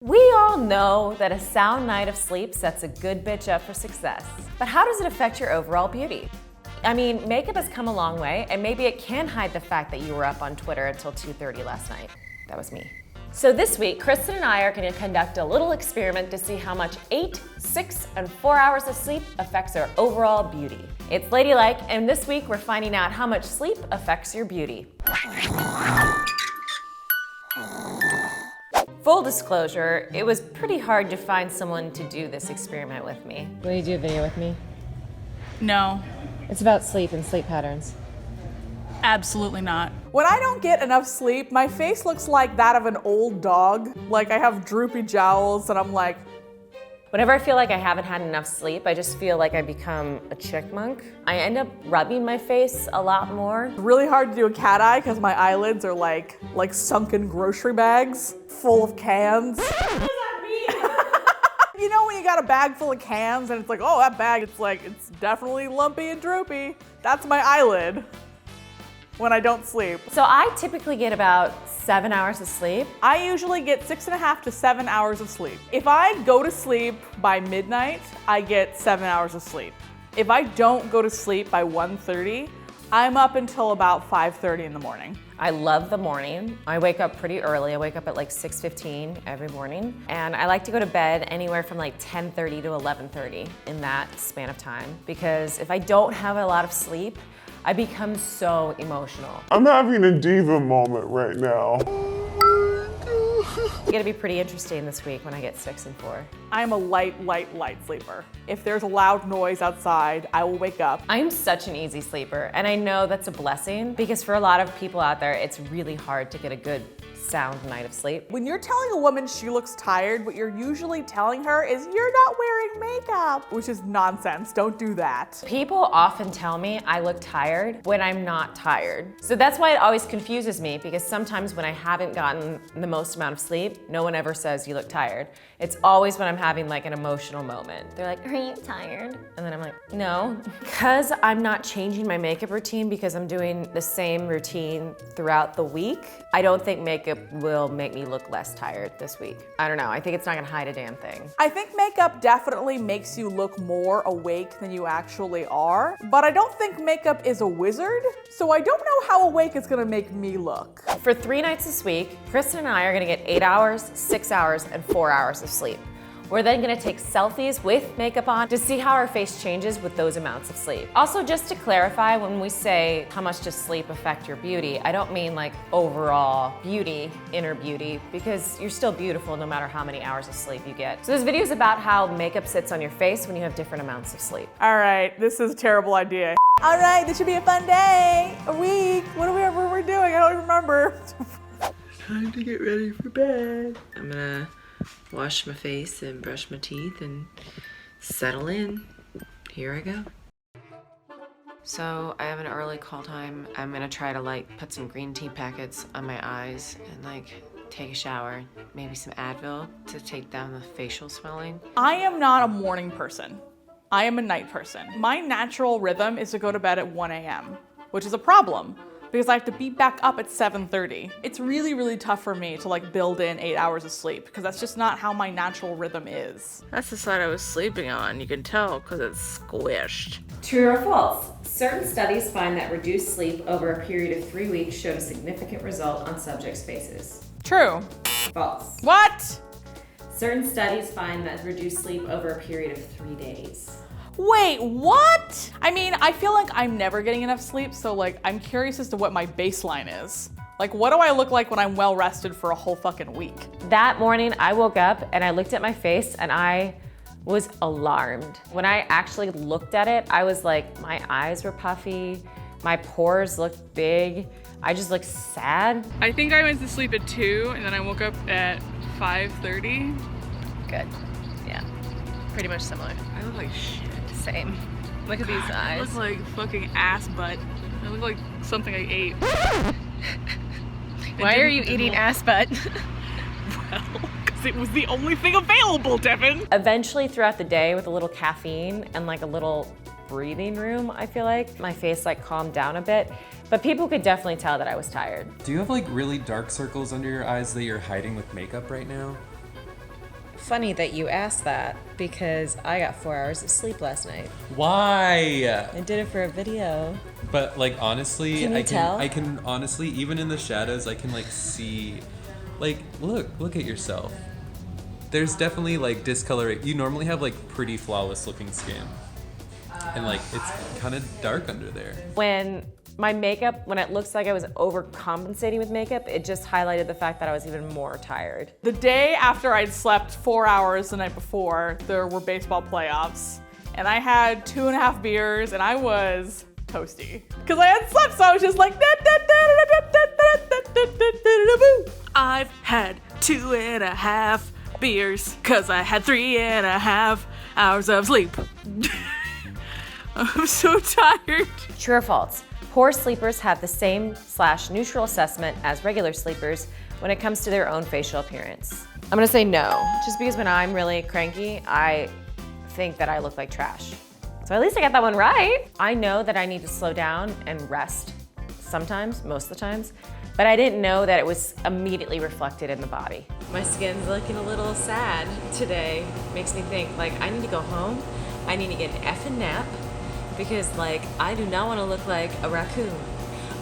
We all know that a sound night of sleep sets a good bitch up for success. But how does it affect your overall beauty? I mean, makeup has come a long way, and maybe it can hide the fact that you were up on Twitter until 2:30 last night. That was me. So this week, Kristen and I are going to conduct a little experiment to see how much 8, 6, and 4 hours of sleep affects our overall beauty. It's Ladylike, and this week we're finding out how much sleep affects your beauty. Full disclosure, it was pretty hard to find someone to do this experiment with me. Will you do a video with me? No. It's about sleep and sleep patterns. Absolutely not. When I don't get enough sleep, my face looks like that of an old dog. Like I have droopy jowls and I'm like... Whenever I feel like I haven't had enough sleep, I just feel like I become a chickmunk. I end up rubbing my face a lot more. Really hard to do a cat eye because my eyelids are like sunken grocery bags full of cans. What does that mean? You know when you got a bag full of cans and it's like, oh, that bag, it's definitely lumpy and droopy. That's my eyelid when I don't sleep. So I typically get about 7 hours of sleep. I usually get 6.5 to 7 hours of sleep. If I go to sleep by midnight, I get 7 hours of sleep. If I don't go to sleep by 1:30, I'm up until about 5:30 in the morning. I love the morning. I wake up pretty early. I wake up at like 6:15 every morning. And I like to go to bed anywhere from like 10:30 to 11:30 in that span of time. Because if I don't have a lot of sleep, I become so emotional. I'm having a diva moment right now. It's gonna be pretty interesting this week when I get 6 and 4. I'm a light sleeper. If there's a loud noise outside, I will wake up. I'm such an easy sleeper, and I know that's a blessing because for a lot of people out there, it's really hard to get a good sound night of sleep. When you're telling a woman she looks tired, what you're usually telling her is you're not wearing makeup, which is nonsense. Don't do that. People often tell me I look tired when I'm not tired. So that's why it always confuses me because sometimes when I haven't gotten the most amount of sleep, no one ever says you look tired. It's always when I'm having like an emotional moment. They're like, are you tired? And then I'm like, no. Because I'm not changing my makeup routine because I'm doing the same routine throughout the week, I don't think makeup will make me look less tired this week. I don't know, I think it's not gonna hide a damn thing. I think makeup definitely makes you look more awake than you actually are, but I don't think makeup is a wizard, so I don't know how awake it's gonna make me look. For 3 nights this week, Kristen and I are gonna get 8 hours, 6 hours, and 4 hours of sleep. We're then gonna take selfies with makeup on to see how our face changes with those amounts of sleep. Also, just to clarify, when we say how much does sleep affect your beauty, I don't mean like overall beauty, inner beauty, because you're still beautiful no matter how many hours of sleep you get. So this video is about how makeup sits on your face when you have different amounts of sleep. All right, this is a terrible idea. All right, this should be a fun day, a week, whatever we're doing, I don't even remember. Time to get ready for bed. I'm gonna wash my face and brush my teeth and settle in. Here I go. So I have an early call time. I'm gonna try to like put some green tea packets on my eyes and like take a shower, maybe some Advil to take down the facial swelling. I am not a morning person. I am a night person. My natural rhythm is to go to bed at 1 a.m., which is a problem because I have to be back up at 7:30. It's really tough for me to like build in 8 hours of sleep because that's just not how my natural rhythm is. That's the side I was sleeping on. You can tell because it's squished. True or false? Certain studies find that reduced sleep over a period of 3 weeks showed a significant result on subjects' faces. True. False. What? Certain studies find that reduced sleep over a period of 3 days. Wait, what? I mean, I feel like I'm never getting enough sleep, so like, I'm curious as to what my baseline is. Like, what do I look like when I'm well rested for a whole fucking week? That morning, I woke up and I looked at my face and I was alarmed. When I actually looked at it, I was like, my eyes were puffy, my pores looked big, I just looked sad. I think I went to sleep at 2 and then I woke up at 5:30. Good. Yeah. Pretty much similar. I look like shit. Same. Look at these I eyes. look like fucking ass butt. I look like something I ate. Why are you eating ass butt? Well, because it was the only thing available, Devin. Eventually throughout the day with a little caffeine and like a little breathing room, I feel like my face like calmed down a bit, but people could definitely tell that I was tired. Do you have like really dark circles under your eyes that you're hiding with makeup right now? Funny that you asked that because I got 4 hours of sleep last night. Why? I did it for a video. But like honestly, Can you tell? I can honestly, even in the shadows, I can like see, like look at yourself. There's definitely like discoloration. You normally have like pretty flawless looking skin, and like it's kind of dark under there. When my makeup, when it looks like I was overcompensating with makeup, it just highlighted the fact that I was even more tired. The day after I'd slept 4 hours the night before, there were baseball playoffs, and I had 2.5 beers, and I was toasty. Because I hadn't slept, so I was just like, I've had 2.5 beers, because I had 3.5 hours of sleep. I'm so tired. True or false? Poor sleepers have the same/neutral assessment as regular sleepers when it comes to their own facial appearance. I'm gonna say no, just because when I'm really cranky, I think that I look like trash. So at least I got that one right. I know that I need to slow down and rest sometimes, most of the times, but I didn't know that it was immediately reflected in the body. My skin's looking a little sad today. Makes me think like I need to go home, I need to get an effing nap, because like I do not want to look like a raccoon.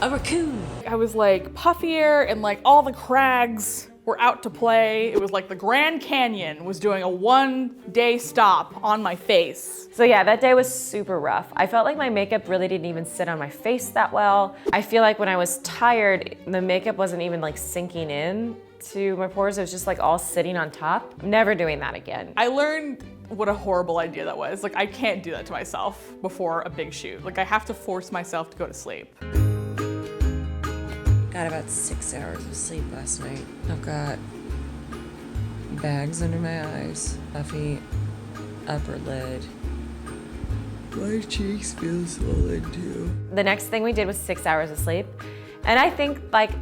A raccoon. I was like puffier and like all the crags were out to play. It was like the Grand Canyon was doing a 1-day stop on my face. So yeah, that day was super rough. I felt like my makeup really didn't even sit on my face that well. I feel like when I was tired, the makeup wasn't even like sinking in to my pores. It was just like all sitting on top. I'm never doing that again. I learned what a horrible idea that was. Like I can't do that to myself before a big shoot. Like I have to force myself to go to sleep. Got about 6 hours of sleep last night. I've got bags under my eyes, puffy upper lid. My cheeks feel swollen too. The next thing we did was 6 hours of sleep. And I think like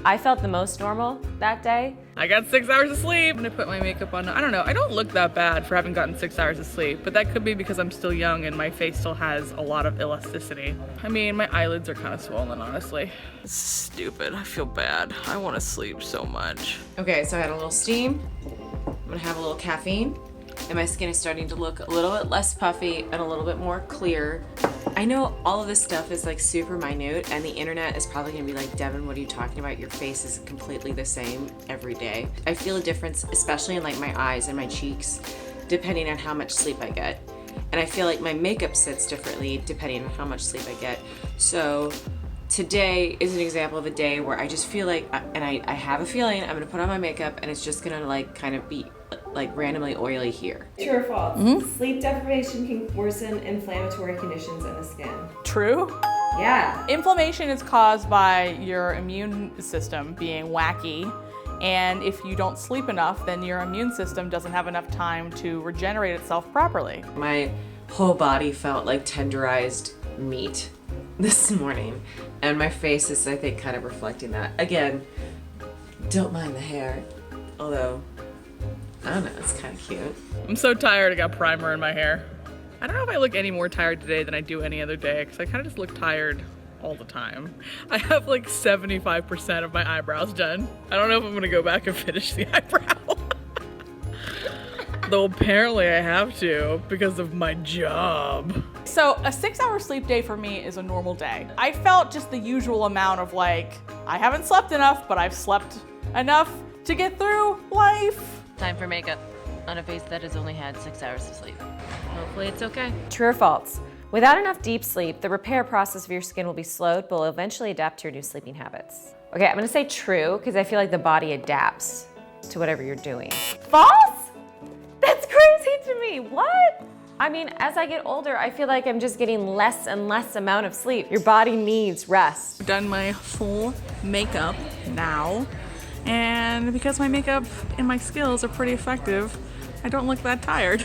I felt the most normal that day. I got 6 hours of sleep and I put my makeup on. I don't know, I don't look that bad for having gotten 6 hours of sleep, but that could be because I'm still young and my face still has a lot of elasticity. I mean, my eyelids are kind of swollen, honestly. It's stupid, I feel bad. I want to sleep so much. Okay, so I had a little steam. I'm gonna have a little caffeine. And my skin is starting to look a little bit less puffy and a little bit more clear. I know all of this stuff is like super minute and the internet is probably gonna be like, Devin, what are you talking about? Your face is completely the same every day. I feel a difference, especially in like my eyes and my cheeks, depending on how much sleep I get. And I feel like my makeup sits differently depending on how much sleep I get. So today is an example of a day where I just feel like, and I have a feeling I'm gonna put on my makeup and it's just gonna like kind of be like randomly oily here. True or false? Sleep deprivation can worsen inflammatory conditions in the skin. True? Yeah. Inflammation is caused by your immune system being wacky. And if you don't sleep enough, then your immune system doesn't have enough time to regenerate itself properly. My whole body felt like tenderized meat this morning. And my face is, I think, kind of reflecting that. Again, don't mind the hair. Although, I don't know, it's kind of cute. I'm so tired, I got primer in my hair. I don't know if I look any more tired today than I do any other day, because I kind of just look tired all the time. I have like 75% of my eyebrows done. I don't know if I'm gonna go back and finish the eyebrow. Though apparently I have to because of my job. So a 6-hour sleep day for me is a normal day. I felt just the usual amount of like, I haven't slept enough, but I've slept enough to get through life. Time for makeup on a face that has only had 6 hours of sleep. Hopefully it's okay. True or false? Without enough deep sleep, the repair process of your skin will be slowed, but will eventually adapt to your new sleeping habits. Okay, I'm gonna say true, because I feel like the body adapts to whatever you're doing. False? That's crazy to me, what? I mean, as I get older, I feel like I'm just getting less and less amount of sleep. Your body needs rest. Done my full makeup now, and because my makeup and my skills are pretty effective, I don't look that tired.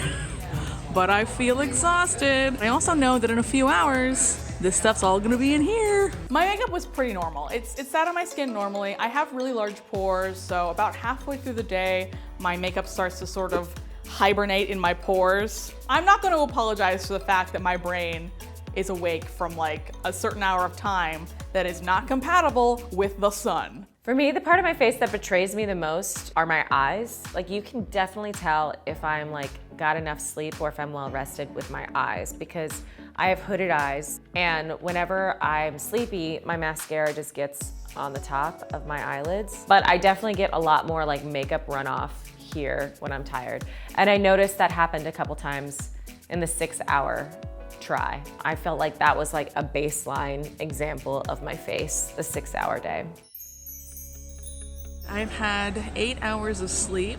But I feel exhausted. I also know that in a few hours, this stuff's all gonna be in here. My makeup was pretty normal. It sat on my skin normally. I have really large pores, so about halfway through the day, my makeup starts to sort of hibernate in my pores. I'm not gonna apologize for the fact that my brain is awake from like a certain hour of time that is not compatible with the sun. For me, the part of my face that betrays me the most are my eyes. Like, you can definitely tell if I'm like got enough sleep or if I'm well rested with my eyes, because I have hooded eyes, and whenever I'm sleepy, my mascara just gets on the top of my eyelids. But I definitely get a lot more like makeup runoff here when I'm tired. And I noticed that happened a couple times in the 6-hour try. I felt like that was like a baseline example of my face, the 6-hour day. I've had 8 hours of sleep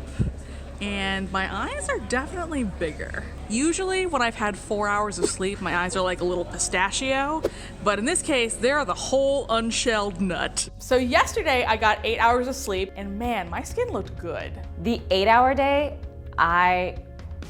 and my eyes are definitely bigger. Usually when I've had 4 hours of sleep, my eyes are like a little pistachio, but in this case, they're the whole unshelled nut. So yesterday I got 8 hours of sleep and man, my skin looked good. The 8-hour day, I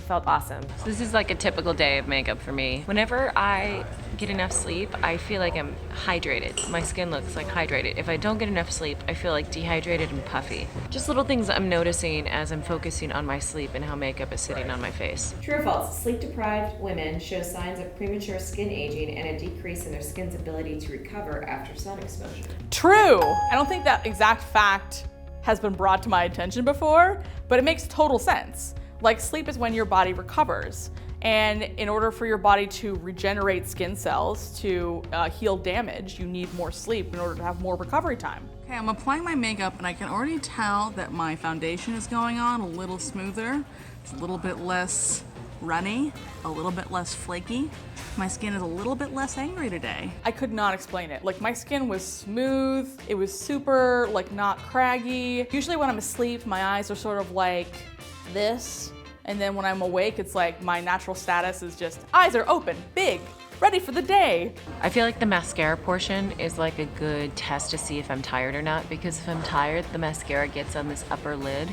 felt awesome. So this is like a typical day of makeup for me. Whenever I get enough sleep, I feel like I'm hydrated. My skin looks like hydrated. If I don't get enough sleep, I feel like dehydrated and puffy. Just little things I'm noticing as I'm focusing on my sleep and how makeup is sitting on my face. True or false, sleep-deprived women show signs of premature skin aging and a decrease in their skin's ability to recover after sun exposure. True. I don't think that exact fact has been brought to my attention before, but it makes total sense. Like, sleep is when your body recovers. And in order for your body to regenerate skin cells, to heal damage, you need more sleep in order to have more recovery time. Okay, I'm applying my makeup and I can already tell that my foundation is going on a little smoother. It's a little bit less runny, a little bit less flaky. My skin is a little bit less angry today. I could not explain it. Like, my skin was smooth. It was super, like, not craggy. Usually when I'm asleep, my eyes are sort of like this. And then when I'm awake, it's like my natural status is just eyes are open, big, ready for the day. I feel like the mascara portion is like a good test to see if I'm tired or not, because if I'm tired, the mascara gets on this upper lid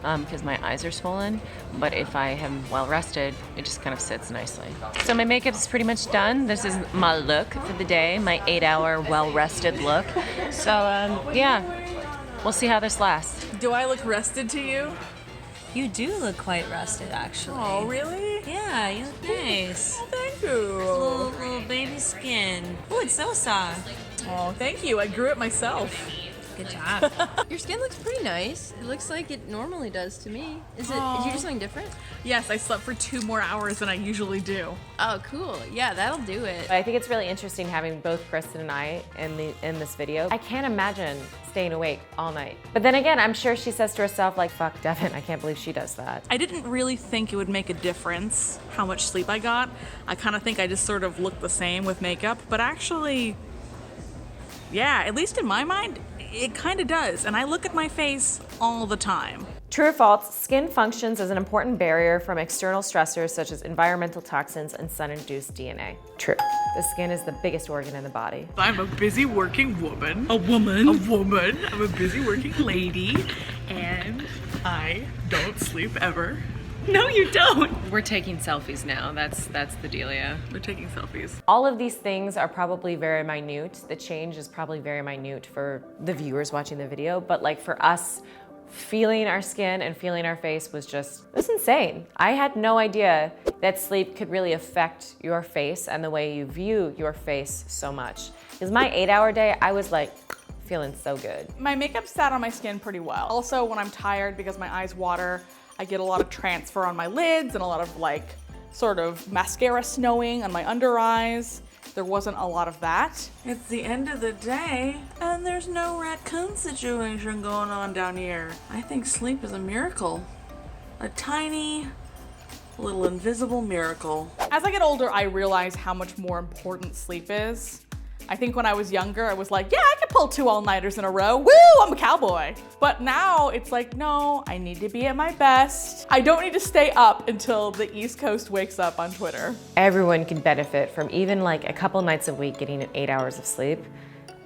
because my eyes are swollen. But if I am well rested, it just kind of sits nicely. So my makeup is pretty much done. This is my look for the day, my 8-hour well rested look. So yeah, we'll see how this lasts. Do I look rested to you? You do look quite rested, actually. Oh, really? Yeah, you look nice. Oh, thank you. Little baby skin. Oh, it's so soft. Oh, thank you. I grew it myself. Good job. Your skin looks pretty nice. It looks like it normally does to me. Is you do something different? Yes, I slept for 2 more hours than I usually do. Oh, cool. Yeah, that'll do it. I think it's really interesting having both Kristen and I in this video. I can't imagine staying awake all night. But then again, I'm sure she says to herself, like, fuck Devin, I can't believe she does that. I didn't really think it would make a difference how much sleep I got. I kind of think I just sort of looked the same with makeup, but actually, yeah, at least in my mind, it kind of does. And I look at my face all the time. True or false, skin functions as an important barrier from external stressors such as environmental toxins and sun-induced DNA. True. The skin is the biggest organ in the body. I'm a busy working woman. A woman. I'm a busy working lady. And I don't sleep ever. No, you don't. We're taking selfies now. That's the dealio. We're taking selfies. All of these things are probably very minute. The change is probably very minute for the viewers watching the video, but like for us, feeling our skin and feeling our face was insane. I had no idea that sleep could really affect your face and the way you view your face so much. Because my 8-hour day, I was like, feeling so good. My makeup sat on my skin pretty well. Also, when I'm tired because my eyes water, I get a lot of transfer on my lids and a lot of like sort of mascara snowing on my under eyes. There wasn't a lot of that. It's the end of the day and there's no raccoon situation going on down here. I think sleep is a miracle. A tiny little invisible miracle. As I get older, I realize how much more important sleep is. I think when I was younger, I was like, yeah, I can pull 2 all-nighters in a row. Woo, I'm a cowboy. But now it's like, no, I need to be at my best. I don't need to stay up until the East Coast wakes up on Twitter. Everyone can benefit from even like a couple nights a week getting 8 hours of sleep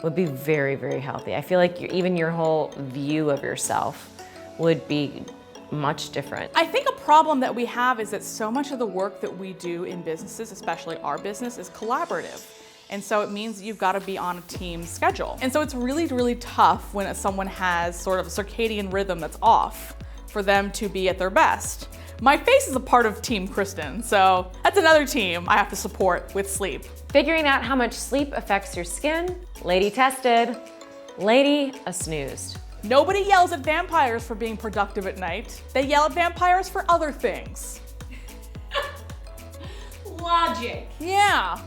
would be very, very healthy. I feel like even your whole view of yourself would be much different. I think a problem that we have is that so much of the work that we do in businesses, especially our business, is collaborative. And so it means you've got to be on a team schedule. And so it's really, really tough when someone has sort of a circadian rhythm that's off for them to be at their best. My face is a part of Team Kristen, so that's another team I have to support with sleep. Figuring out how much sleep affects your skin, lady tested. Lady, a snoozed. Nobody yells at vampires for being productive at night. They yell at vampires for other things. Logic. Yeah.